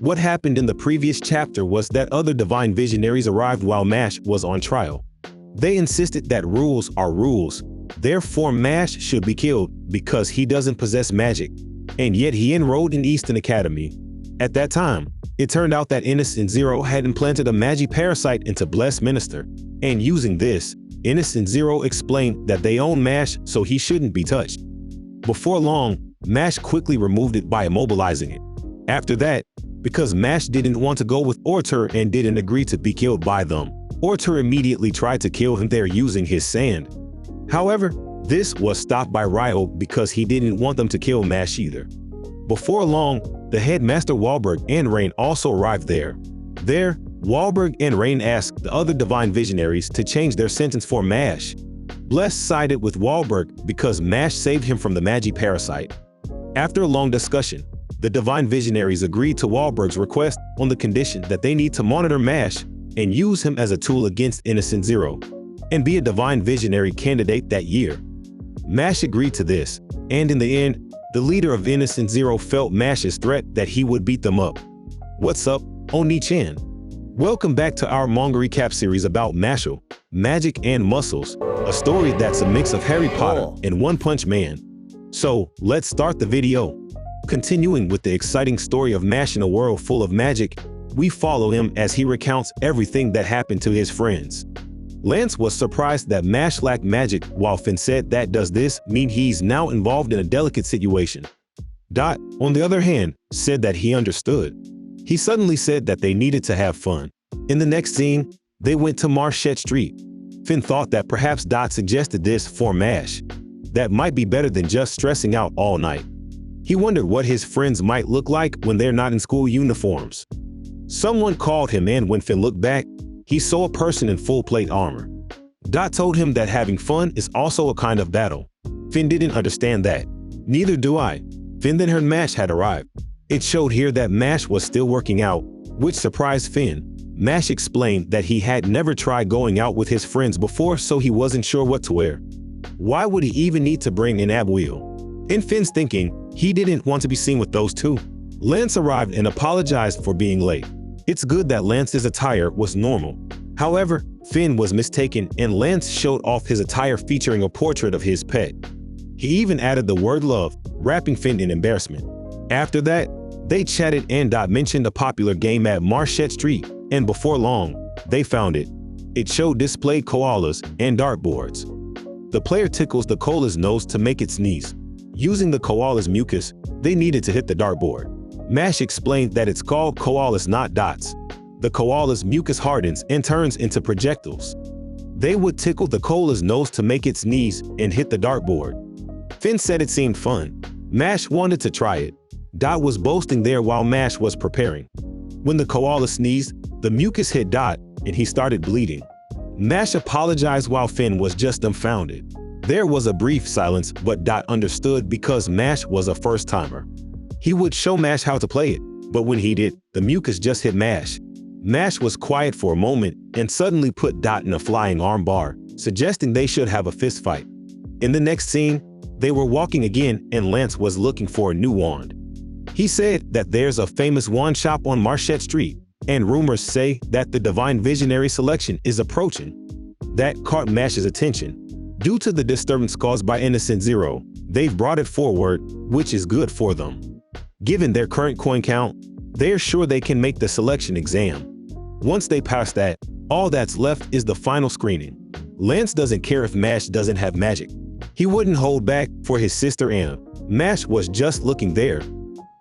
What happened in the previous chapter was that other divine visionaries arrived while Mash was on trial. They insisted that rules are rules, therefore Mash should be killed because he doesn't possess magic, and yet he enrolled in Eastern Academy. At that time, it turned out that Innocent Zero had implanted a magic parasite into Blessed Minister, and using this, Innocent Zero explained that they own Mash so he shouldn't be touched. Before long, Mash quickly removed it by immobilizing it. After that, because Mash didn't want to go with Ortur and didn't agree to be killed by them, Ortur immediately tried to kill him there using his sand. However, this was stopped by Ryo because he didn't want them to kill Mash either. Before long, the headmaster Wahlberg and Rain also arrived there. There, Wahlberg and Rain asked the other divine visionaries to change their sentence for Mash. Bless sided with Wahlberg because Mash saved him from the magic parasite. After a long discussion, the divine visionaries agreed to Wahlberg's request on the condition that they need to monitor Mash and use him as a tool against Innocent Zero, and be a divine visionary candidate that year. Mash agreed to this, and in the end, the leader of Innocent Zero felt Mash's threat that he would beat them up. What's up, Onii-Chan? Welcome back to our manga recap series about Mashle, Magic and Muscles, a story that's a mix of Harry Potter and One Punch Man. So, let's start the video. Continuing with the exciting story of Mash in a world full of magic, we follow him as he recounts everything that happened to his friends. Lance was surprised that Mash lacked magic, while Finn said that does this mean he's now involved in a delicate situation. Dot, on the other hand, said that he understood. He suddenly said that they needed to have fun. In the next scene, they went to Marquette Street. Finn thought that perhaps Dot suggested this for Mash. That might be better than just stressing out all night. He wondered what his friends might look like when they're not in school uniforms. Someone called him, and when Finn looked back, he saw a person in full plate armor. Dot told him that having fun is also a kind of battle. Finn didn't understand that. Neither do I. Finn then heard Mash had arrived. It showed here that Mash was still working out, which surprised Finn. Mash explained that he had never tried going out with his friends before, so he wasn't sure what to wear. Why would he even need to bring an ab wheel? In Finn's thinking, he didn't want to be seen with those two. Lance arrived and apologized for being late. It's good that Lance's attire was normal. However, Finn was mistaken, and Lance showed off his attire featuring a portrait of his pet. He even added the word love, wrapping Finn in embarrassment. After that, they chatted, and Dot mentioned a popular game at Marquette Street, and before long, they found it. It showed displayed koalas and dartboards. The player tickles the koala's nose to make it sneeze. Using the koala's mucus, they needed to hit the dartboard. Mash explained that it's called koalas, not dots. The koala's mucus hardens and turns into projectiles. They would tickle the koala's nose to make it sneeze and hit the dartboard. Finn said it seemed fun. Mash wanted to try it. Dot was boasting there while Mash was preparing. When the koala sneezed, the mucus hit Dot, and he started bleeding. Mash apologized while Finn was just dumbfounded. There was a brief silence, but Dot understood because Mash was a first-timer. He would show Mash how to play it, but when he did, the mucus just hit Mash. Mash was quiet for a moment and suddenly put Dot in a flying armbar, suggesting they should have a fist fight. In the next scene, they were walking again, and Lance was looking for a new wand. He said that there's a famous wand shop on Marquette Street, and rumors say that the Divine Visionary selection is approaching. That caught Mash's attention. Due to the disturbance caused by Innocent Zero, they've brought it forward, which is good for them. Given their current coin count, they're sure they can make the selection exam. Once they pass that, all that's left is the final screening. Lance doesn't care if Mash doesn't have magic. He wouldn't hold back for his sister Anna. Mash was just looking there.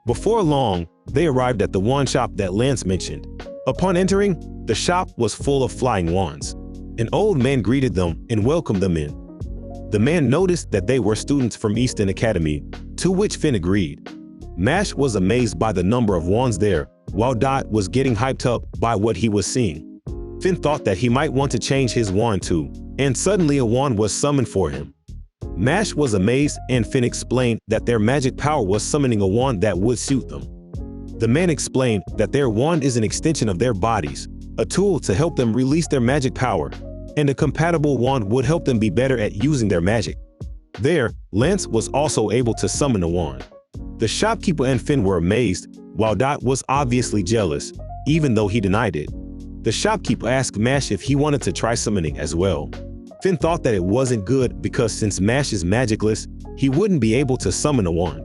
Before long, they arrived at the wand shop that Lance mentioned. Upon entering, the shop was full of flying wands. An old man greeted them and welcomed them in. The man noticed that they were students from Eastern Academy, to which Finn agreed. Mash was amazed by the number of wands there, while Dot was getting hyped up by what he was seeing. Finn thought that he might want to change his wand too, and suddenly a wand was summoned for him. Mash was amazed, and Finn explained that their magic power was summoning a wand that would suit them. The man explained that their wand is an extension of their bodies, a tool to help them release their magic power, and a compatible wand would help them be better at using their magic. There, Lance was also able to summon a wand. The shopkeeper and Finn were amazed, while Dot was obviously jealous, even though he denied it. The shopkeeper asked Mash if he wanted to try summoning as well. Finn thought that it wasn't good because since Mash is magicless, he wouldn't be able to summon a wand.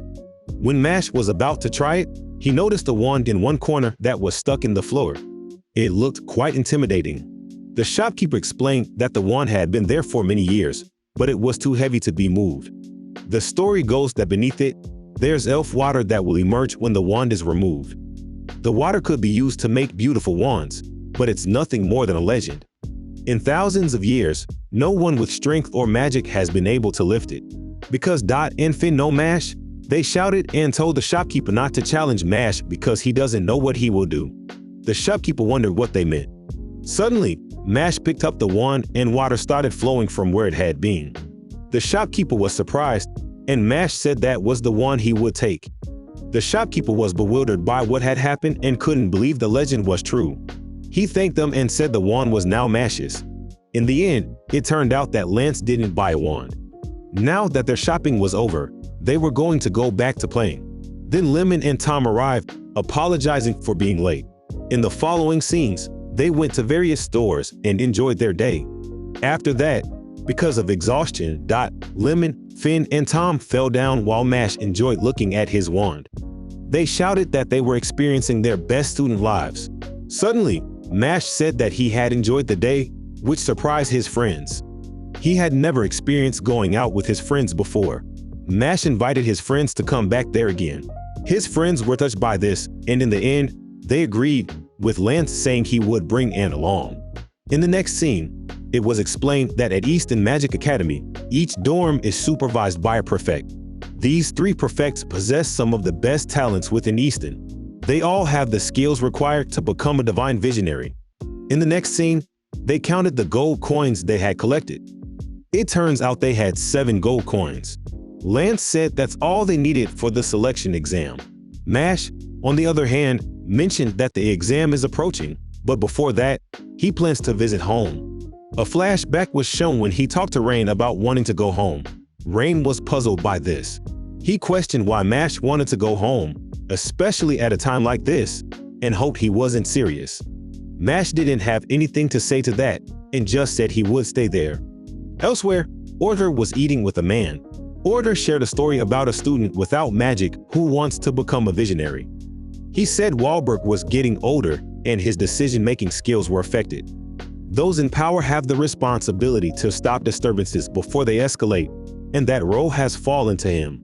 When Mash was about to try it, he noticed a wand in one corner that was stuck in the floor. It looked quite intimidating. The shopkeeper explained that the wand had been there for many years, but it was too heavy to be moved. The story goes that beneath it, there's elf water that will emerge when the wand is removed. The water could be used to make beautiful wands, but it's nothing more than a legend. In thousands of years, no one with strength or magic has been able to lift it. Because Dot and Finn know Mash, they shouted and told the shopkeeper not to challenge Mash because he doesn't know what he will do. The shopkeeper wondered what they meant. Suddenly, Mash picked up the wand and water started flowing from where it had been. The shopkeeper was surprised, and Mash said that was the wand he would take. The shopkeeper was bewildered by what had happened and couldn't believe the legend was true. He thanked them and said the wand was now Mash's. In the end, it turned out that Lance didn't buy a wand. Now that their shopping was over, they were going to go back to playing. Then Lemon and Tom arrived, apologizing for being late. In the following scenes, they went to various stores and enjoyed their day. After that, because of exhaustion, Dot, Lemon, Finn, and Tom fell down while Mash enjoyed looking at his wand. They shouted that they were experiencing their best student lives. Suddenly, Mash said that he had enjoyed the day, which surprised his friends. He had never experienced going out with his friends before. Mash invited his friends to come back there again. His friends were touched by this, and in the end, they agreed, with Lance saying he would bring Anne along. In the next scene, it was explained that at Easton Magic Academy, each dorm is supervised by a prefect. These 3 prefects possess some of the best talents within Easton. They all have the skills required to become a divine visionary. In the next scene, they counted the gold coins they had collected. It turns out they had 7 gold coins. Lance said that's all they needed for the selection exam. Mash, on the other hand, mentioned that the exam is approaching, but before that, he plans to visit home. A flashback was shown when he talked to Rain about wanting to go home. Rain was puzzled by this. He questioned why Mash wanted to go home, especially at a time like this, and hoped he wasn't serious. Mash didn't have anything to say to that and just said he would stay there. Elsewhere, Order was eating with a man. Order shared a story about a student without magic who wants to become a visionary. He said Wahlberg was getting older and his decision-making skills were affected. Those in power have the responsibility to stop disturbances before they escalate, and that role has fallen to him.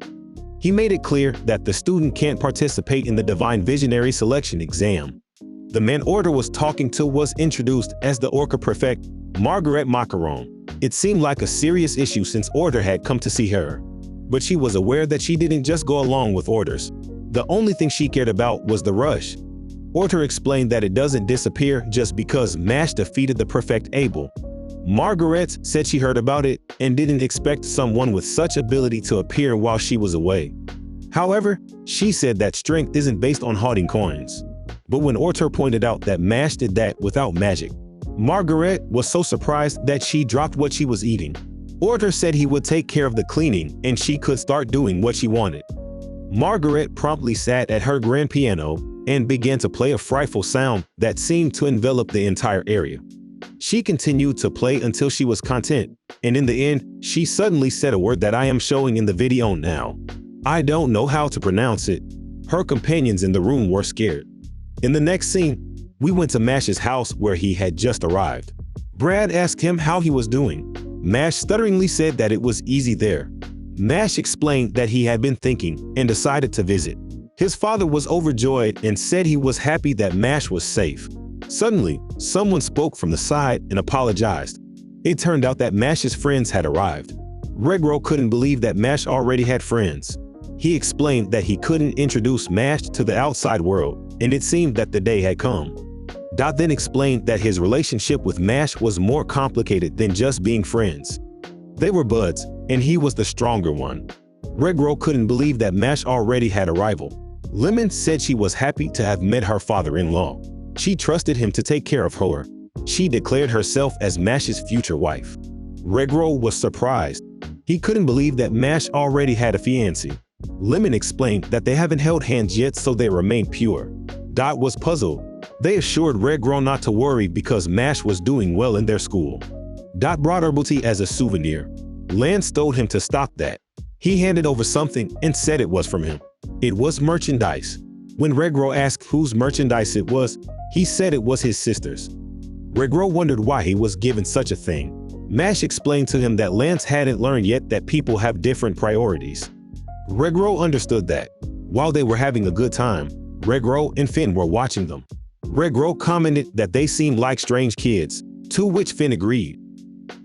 He made it clear that the student can't participate in the Divine Visionary Selection exam. The man Order was talking to was introduced as the Orca Prefect, Margaret Macaron. It seemed like a serious issue since Order had come to see her. But she was aware that she didn't just go along with orders. The only thing she cared about was the rush. Order explained that it doesn't disappear just because Mash defeated the Prefect Abel. Margaret said she heard about it and didn't expect someone with such ability to appear while she was away. However, she said that strength isn't based on hoarding coins. But when Order pointed out that Mash did that without magic, Margaret was so surprised that she dropped what she was eating. Order said he would take care of the cleaning and she could start doing what she wanted. Margaret promptly sat at her grand piano and began to play a frightful sound that seemed to envelop the entire area. She continued to play until she was content, and in the end, she suddenly said a word that I am showing in the video now. I don't know how to pronounce it. Her companions in the room were scared. In the next scene, we went to Mash's house where he had just arrived. Brad asked him how he was doing. Mash stutteringly said that it was easy there. Mash explained that he had been thinking and decided to visit. His father was overjoyed and said he was happy that Mash was safe. Suddenly, someone spoke from the side and apologized. It turned out that Mash's friends had arrived. Regro couldn't believe that Mash already had friends. He explained that he couldn't introduce Mash to the outside world, and it seemed that the day had come. Dot then explained that his relationship with Mash was more complicated than just being friends. They were buds, and he was the stronger one. Regro couldn't believe that Mash already had a rival. Lemon said she was happy to have met her father-in-law. She trusted him to take care of her. She declared herself as Mash's future wife. Regro was surprised. He couldn't believe that Mash already had a fiancé. Lemon explained that they haven't held hands yet, so they remain pure. Dot was puzzled. They assured Red Girl not to worry because Mash was doing well in their school. Dot brought herbal tea as a souvenir. Lance told him to stop that. He handed over something and said it was from him. It was merchandise. When Red Girl asked whose merchandise it was, he said it was his sister's. Red Girl wondered why he was given such a thing. Mash explained to him that Lance hadn't learned yet that people have different priorities. Red Girl understood that. While they were having a good time, Red Girl and Finn were watching them. Red Girl commented that they seemed like strange kids, to which Finn agreed.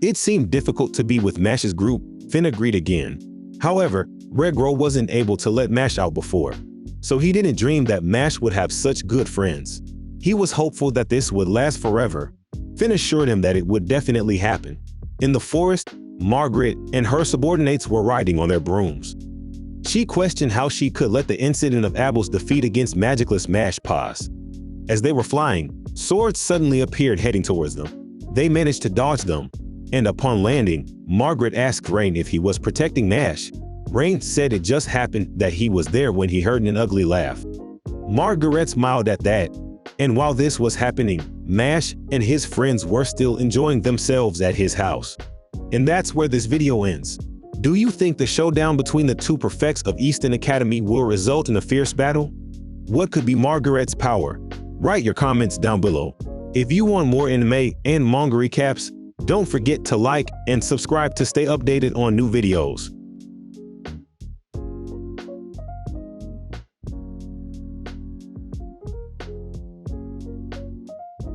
It seemed difficult to be with Mash's group. Finn agreed again. However, Red Girl wasn't able to let Mash out before, so he didn't dream that Mash would have such good friends. He was hopeful that this would last forever. Finn assured him that it would definitely happen. In the forest, Margaret and her subordinates were riding on their brooms. She questioned how she could let the incident of Abel's defeat against magicless Mash pass. As they were flying, swords suddenly appeared heading towards them. They managed to dodge them, and upon landing, Margaret asked Rain if he was protecting Mash. Rain said it just happened that he was there when he heard an ugly laugh. Margaret smiled at that, and while this was happening, Mash and his friends were still enjoying themselves at his house. And that's where this video ends. Do you think the showdown between the two prefects of Eastern Academy will result in a fierce battle? What could be Margaret's power? Write your comments down below. If you want more anime and manga recaps, don't forget to like and subscribe to stay updated on new videos.